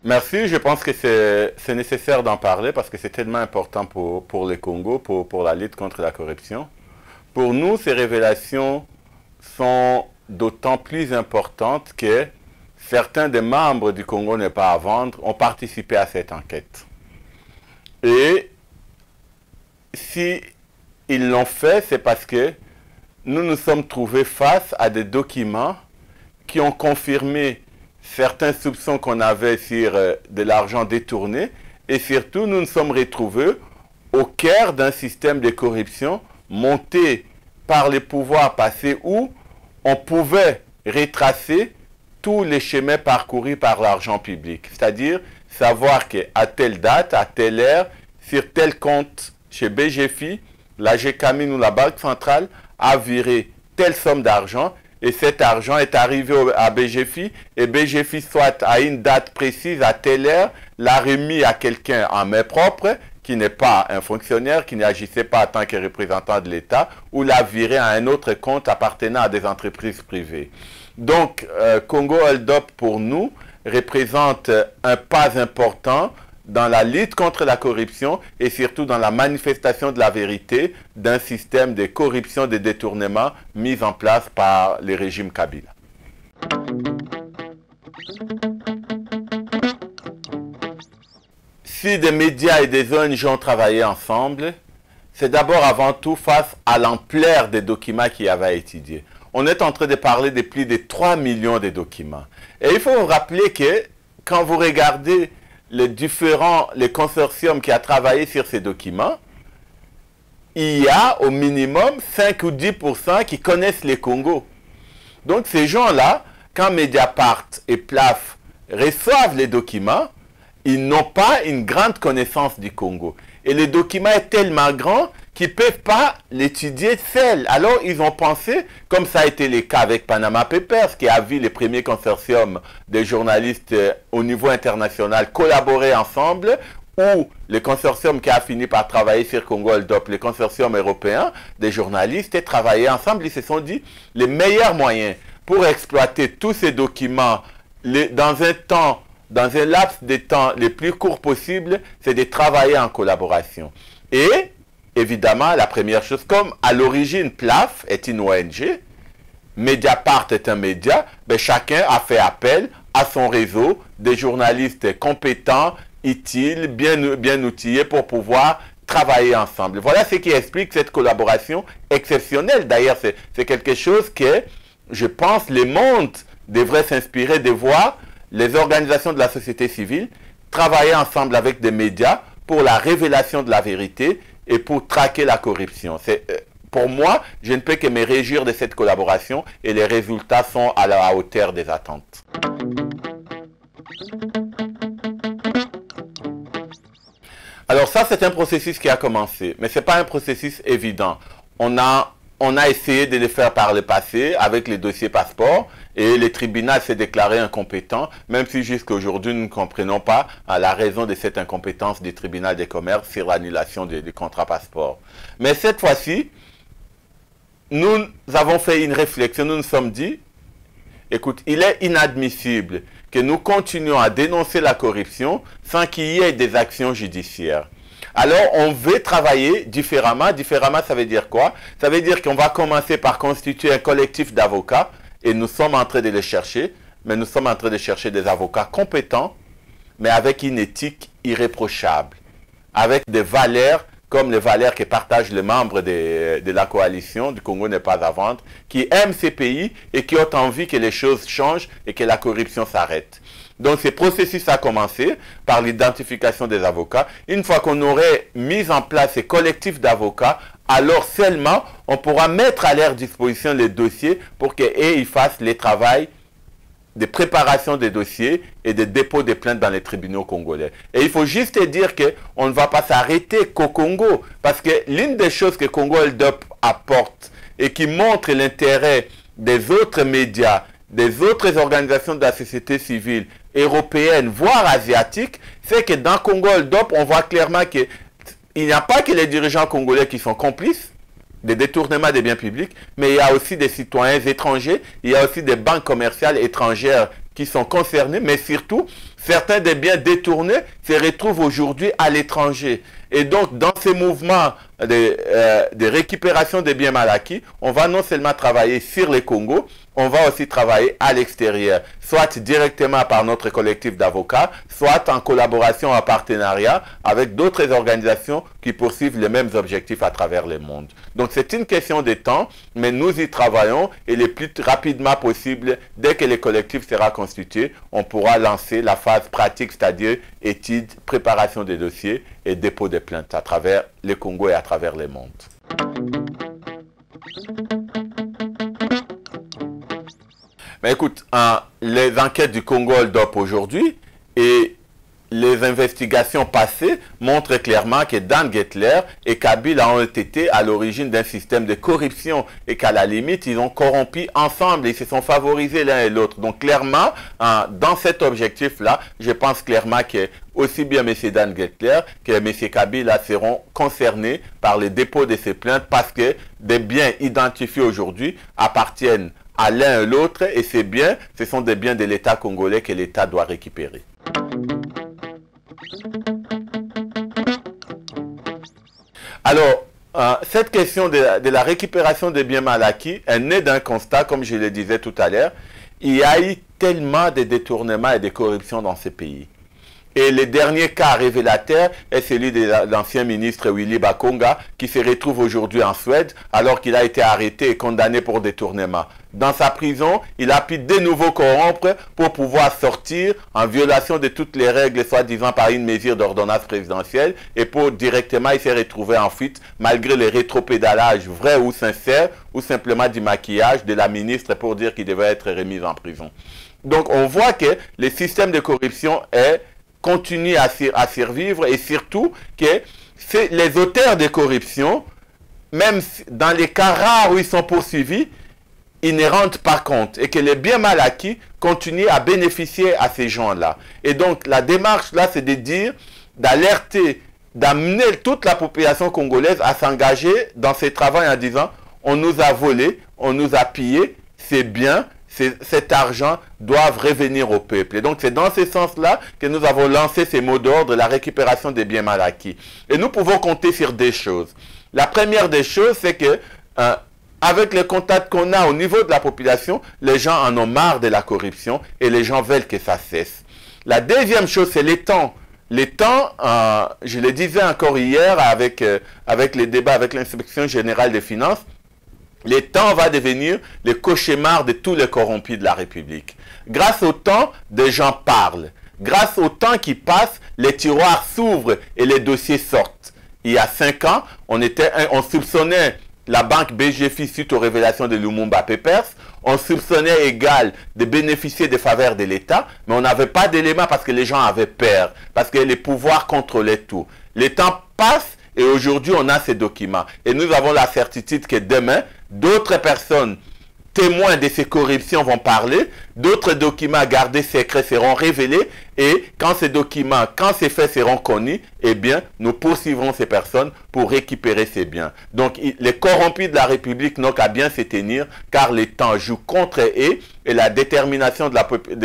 Merci, je pense que c'est nécessaire d'en parler parce que c'est tellement important pour le Congo, pour la lutte contre la corruption. Pour nous, ces révélations sont d'autant plus importantes que certains des membres du Congo n'est pas à vendre ont participé à cette enquête. Et si ils l'ont fait, c'est parce que nous nous sommes trouvés face à des documents qui ont confirmé certains soupçons qu'on avait sur de l'argent détourné et surtout nous nous sommes retrouvés au cœur d'un système de corruption monté par les pouvoirs passés où on pouvait retracer tous les chemins parcourus par l'argent public. C'est-à-dire savoir qu'à telle date, à telle heure, sur tel compte chez BGFI, la GCAMIN ou la Banque centrale a viré telle somme d'argent et cet argent est arrivé à BGFI et BGFI soit à une date précise, à telle heure, l'a remis à quelqu'un en main propre qui n'est pas un fonctionnaire, qui n'agissait pas en tant que représentant de l'État ou l'a viré à un autre compte appartenant à des entreprises privées. Donc, Congo Hold Up pour nous représente un pas important dans la lutte contre la corruption et surtout dans la manifestation de la vérité d'un système de corruption, de détournement mis en place par le régime Kabila. Si des médias et des ONG ont travaillé ensemble, c'est d'abord avant tout face à l'ampleur des documents qui avaient étudiés. On est en train de parler de plus de 3 millions de documents. Et il faut vous rappeler que quand vous regardez les consortiums qui ont travaillé sur ces documents, il y a au minimum 5 ou 10% qui connaissent les Congo. Donc ces gens-là, quand Mediapart et PLAF reçoivent les documents, ils n'ont pas une grande connaissance du Congo. Et le document est tellement grand qu'ils ne peuvent pas l'étudier seuls. Alors ils ont pensé, comme ça a été le cas avec Panama Papers, qui a vu les premiers consortiums des journalistes au niveau international collaborer ensemble, ou le consortium qui a fini par travailler sur Congo Hold Up, le consortium européen des journalistes, et travailler ensemble. Ils se sont dit, les meilleurs moyens pour exploiter tous ces documents dans un laps de temps le plus court possible, c'est de travailler en collaboration. Et, évidemment, la première chose, comme à l'origine PLAF est une ONG, Mediapart est un média, ben chacun a fait appel à son réseau de journalistes compétents, utiles, bien outillés pour pouvoir travailler ensemble. Voilà ce qui explique cette collaboration exceptionnelle. D'ailleurs, c'est quelque chose que, je pense, le monde devrait s'inspirer de voir les organisations de la société civile travailler ensemble avec des médias pour la révélation de la vérité et pour traquer la corruption. Pour moi, je ne peux que me réjouir de cette collaboration et les résultats sont à la hauteur des attentes. Alors ça, c'est un processus qui a commencé, mais ce n'est pas un processus évident. On a essayé de le faire par le passé avec les dossiers passeport et le tribunal s'est déclaré incompétent, même si jusqu'à aujourd'hui nous ne comprenons pas la raison de cette incompétence du tribunal des commerces sur l'annulation du contrat passeport. Mais cette fois-ci, nous avons fait une réflexion, nous nous sommes dit, écoute, il est inadmissible que nous continuions à dénoncer la corruption sans qu'il y ait des actions judiciaires. Alors, on veut travailler différemment. Différemment, ça veut dire quoi? Ça veut dire qu'on va commencer par constituer un collectif d'avocats et nous sommes en train de les chercher, mais nous sommes en train de chercher des avocats compétents, mais avec une éthique irréprochable, avec des valeurs comme les valeurs que partagent les membres de la coalition du Congo n'est pas à vendre, qui aiment ces pays et qui ont envie que les choses changent et que la corruption s'arrête. Donc ce processus a commencé par l'identification des avocats. Une fois qu'on aurait mis en place ces collectifs d'avocats, alors seulement on pourra mettre à leur disposition les dossiers pour qu'ils fassent le travail de préparation des dossiers et de dépôt des plaintes dans les tribunaux congolais. Et il faut juste dire qu'on ne va pas s'arrêter qu'au Congo, parce que l'une des choses que Congo Hold Up apporte et qui montre l'intérêt des autres médias, des autres organisations de la société civile européenne, voire asiatique, c'est que dans Congo Hold Up, on voit clairement qu'il n'y a pas que les dirigeants congolais qui sont complices des détournements des biens publics, mais il y a aussi des citoyens étrangers, il y a aussi des banques commerciales étrangères qui sont concernés, mais surtout, certains des biens détournés se retrouvent aujourd'hui à l'étranger. Et donc, dans ces mouvements de récupération des biens mal acquis, on va non seulement travailler sur les Congos, on va aussi travailler à l'extérieur, soit directement par notre collectif d'avocats, soit en collaboration, en partenariat avec d'autres organisations qui poursuivent les mêmes objectifs à travers le monde. Donc c'est une question de temps, mais nous y travaillons et le plus rapidement possible, dès que le collectif sera constitué, on pourra lancer la phase pratique, c'est-à-dire études, préparation des dossiers et dépôt des plaintes à travers le Congo et à travers le monde. Mais écoute, les enquêtes du Congo Hold Up aujourd'hui et les investigations passées montrent clairement que Dan Gettler et Kabila ont été à l'origine d'un système de corruption et qu'à la limite, ils ont corrompu ensemble, ils se sont favorisés l'un et l'autre. Donc clairement, dans cet objectif-là, je pense clairement que aussi bien M. Dan Gettler que M. Kabila seront concernés par le dépôt de ces plaintes parce que des biens identifiés aujourd'hui appartiennent à l'un et l'autre et ces biens, ce sont des biens de l'État congolais que l'État doit récupérer. Alors, cette question de la récupération des biens mal acquis est née d'un constat, comme je le disais tout à l'heure. Il y a eu tellement de détournements et de corruption dans ces pays. Et le dernier cas révélateur est celui de l'ancien ministre Willy Bakonga qui se retrouve aujourd'hui en Suède alors qu'il a été arrêté et condamné pour détournement. Dans sa prison, il a pu de nouveau corrompre pour pouvoir sortir en violation de toutes les règles, soi-disant par une mesure d'ordonnance présidentielle. Et pour directement, il s'est retrouvé en fuite malgré les rétropédalages vrais ou sincères ou simplement du maquillage de la ministre pour dire qu'il devait être remis en prison. Donc on voit que le système de corruption continue à survivre et surtout que les auteurs de corruption, même dans les cas rares où ils sont poursuivis, ils ne rendent pas compte et que les biens mal acquis continuent à bénéficier à ces gens-là. Et donc la démarche là, c'est de dire, d'alerter, d'amener toute la population congolaise à s'engager dans ce travail en disant, on nous a volé, on nous a pillé, c'est bien, cet argent doit revenir au peuple. Et donc c'est dans ce sens-là que nous avons lancé ces mots d'ordre, la récupération des biens mal acquis. Et nous pouvons compter sur des choses. La première des choses, c'est que avec les contacts qu'on a au niveau de la population, les gens en ont marre de la corruption et les gens veulent que ça cesse. La deuxième chose, c'est les temps. Les temps, je le disais encore hier avec les débats avec l'inspection générale des finances, le temps va devenir le cauchemar de tous les corrompus de la République. Grâce au temps, des gens parlent. Grâce au temps qui passe, les tiroirs s'ouvrent et les dossiers sortent. Il y a 5 ans, on soupçonnait la banque BGFI suite aux révélations de Lumumba Papers. On soupçonnait Égal de bénéficier des faveurs de l'État, mais on n'avait pas d'éléments parce que les gens avaient peur, parce que les pouvoirs contrôlaient tout. Le temps passe et aujourd'hui on a ces documents. Et nous avons la certitude que demain, d'autres personnes témoins de ces corruptions vont parler, d'autres documents gardés secrets seront révélés et quand ces documents, quand ces faits seront connus, eh bien, nous poursuivrons ces personnes pour récupérer ces biens. Donc, les corrompus de la République n'ont qu'à bien se tenir car le temps joue contre eux et la détermination de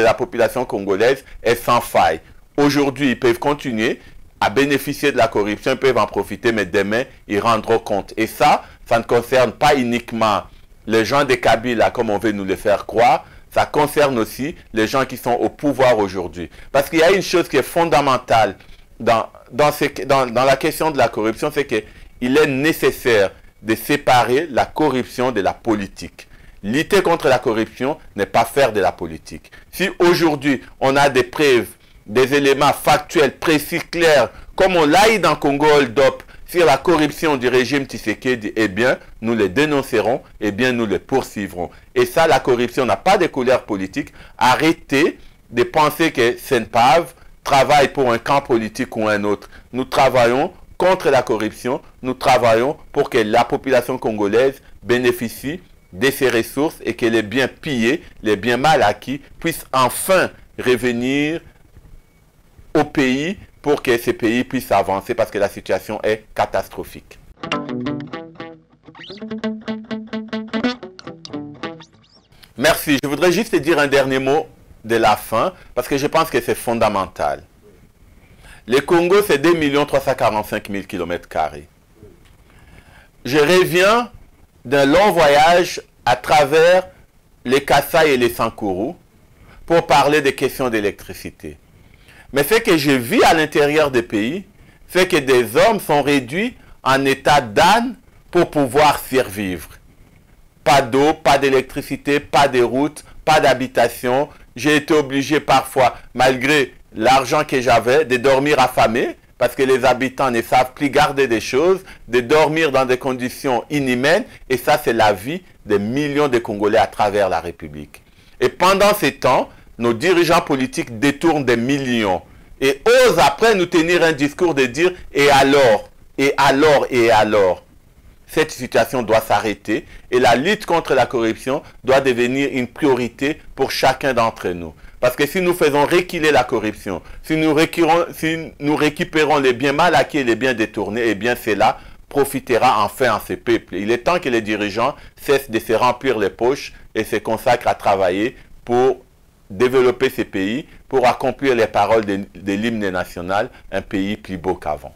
la population congolaise est sans faille. Aujourd'hui, ils peuvent continuer à bénéficier de la corruption, ils peuvent en profiter, mais demain, ils rendront compte. Et ça ne concerne pas uniquement les gens de Kabila, comme on veut nous le faire croire, ça concerne aussi les gens qui sont au pouvoir aujourd'hui. Parce qu'il y a une chose qui est fondamentale dans la question de la corruption, c'est qu'il est nécessaire de séparer la corruption de la politique. Lutter contre la corruption n'est pas faire de la politique. Si aujourd'hui, on a des preuves, des éléments factuels, précis, clairs, comme on l'a eu dans Congo Hold Up, sur la corruption du régime Tshisekedi, eh bien, nous les dénoncerons, eh bien, nous les poursuivrons. Et ça, la corruption n'a pas de couleur politique. Arrêtez de penser que CENPAV travaille pour un camp politique ou un autre. Nous travaillons contre la corruption, nous travaillons pour que la population congolaise bénéficie de ses ressources et que les biens pillés, les biens mal acquis, puissent enfin revenir au pays pour que ces pays puissent avancer parce que la situation est catastrophique. Merci. Je voudrais juste te dire un dernier mot de la fin, parce que je pense que c'est fondamental. Le Congo, c'est 2 345 000 km². Je reviens d'un long voyage à travers les Kasaï et les Sankourou pour parler des questions d'électricité. Mais ce que je vis à l'intérieur des pays, c'est que des hommes sont réduits en état d'âne pour pouvoir survivre. Pas d'eau, pas d'électricité, pas de routes, pas d'habitation. J'ai été obligé parfois, malgré l'argent que j'avais, de dormir affamé, parce que les habitants ne savent plus garder des choses, de dormir dans des conditions inhumaines, et ça c'est la vie des millions de Congolais à travers la République. Et pendant ces temps, nos dirigeants politiques détournent des millions et osent après nous tenir un discours de dire « et alors, et alors, et alors ». Cette situation doit s'arrêter et la lutte contre la corruption doit devenir une priorité pour chacun d'entre nous. Parce que si nous faisons reculer la corruption, si nous récupérons les biens mal acquis et les biens détournés, eh bien cela profitera enfin à ce peuple. Il est temps que les dirigeants cessent de se remplir les poches et se consacrent à travailler pour développer ces pays, pour accomplir les paroles de l'hymne national, un pays plus beau qu'avant.